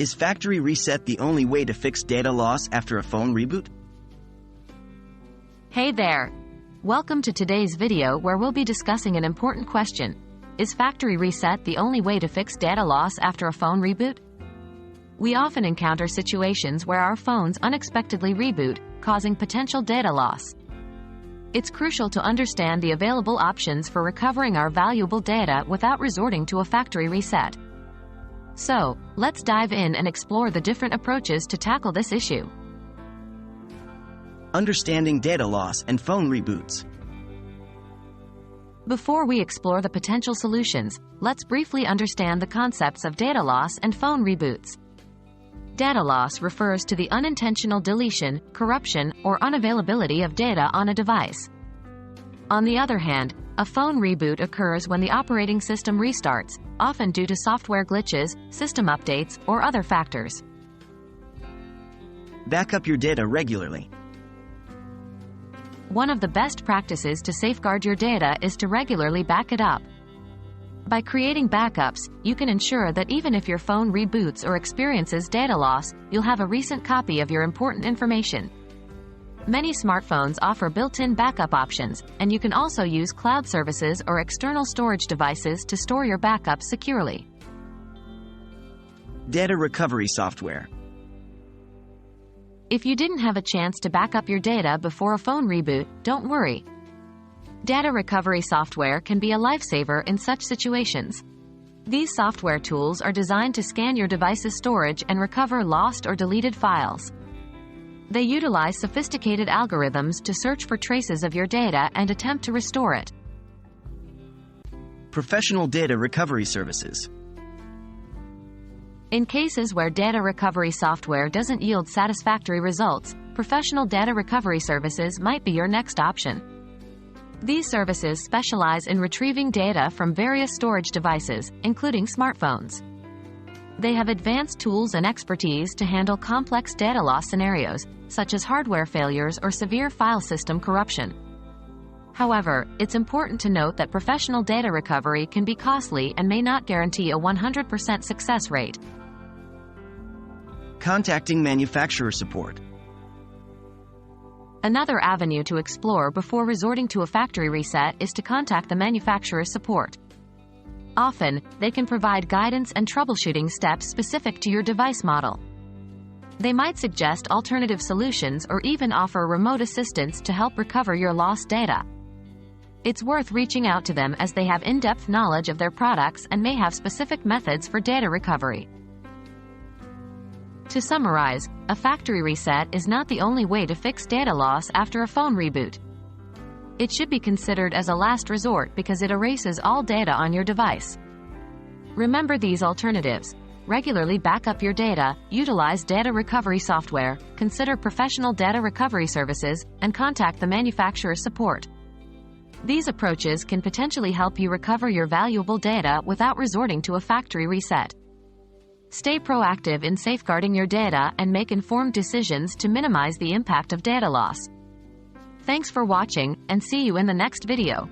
Is factory reset the only way to fix data loss after a phone reboot? Hey there! Welcome to today's video where we'll be discussing an important question. Is factory reset the only way to fix data loss after a phone reboot? We often encounter situations where our phones unexpectedly reboot, causing potential data loss. It's crucial to understand the available options for recovering our valuable data without resorting to a factory reset. So, let's dive in and explore the different approaches to tackle this issue. Understanding data loss and phone reboots. Before we explore the potential solutions, let's briefly understand the concepts of data loss and phone reboots. Data loss refers to the unintentional deletion, corruption, or unavailability of data on a device. On the other hand, a phone reboot occurs when the operating system restarts, often due to software glitches, system updates, or other factors. Back up your data regularly. One of the best practices to safeguard your data is to regularly back it up. By creating backups, you can ensure that even if your phone reboots or experiences data loss, you'll have a recent copy of your important information. Many smartphones offer built-in backup options, and you can also use cloud services or external storage devices to store your backups securely. Data recovery software. If you didn't have a chance to back up your data before a phone reboot, don't worry. Data recovery software can be a lifesaver in such situations. These software tools are designed to scan your device's storage and recover lost or deleted files. They utilize sophisticated algorithms to search for traces of your data and attempt to restore it. Professional data recovery services. In cases where data recovery software doesn't yield satisfactory results, professional data recovery services might be your next option. These services specialize in retrieving data from various storage devices, including smartphones. They have advanced tools and expertise to handle complex data loss scenarios, such as hardware failures or severe file system corruption. However, it's important to note that professional data recovery can be costly and may not guarantee a 100% success rate. Contacting manufacturer support. Another avenue to explore before resorting to a factory reset is to contact the manufacturer's support. Often, they can provide guidance and troubleshooting steps specific to your device model. They might suggest alternative solutions or even offer remote assistance to help recover your lost data. It's worth reaching out to them as they have in-depth knowledge of their products and may have specific methods for data recovery. To summarize, a factory reset is not the only way to fix data loss after a phone reboot. It should be considered as a last resort because it erases all data on your device. Remember these alternatives. Regularly back up your data, utilize data recovery software, consider professional data recovery services, and contact the manufacturer's support. These approaches can potentially help you recover your valuable data without resorting to a factory reset. Stay proactive in safeguarding your data and make informed decisions to minimize the impact of data loss. Thanks for watching, and see you in the next video.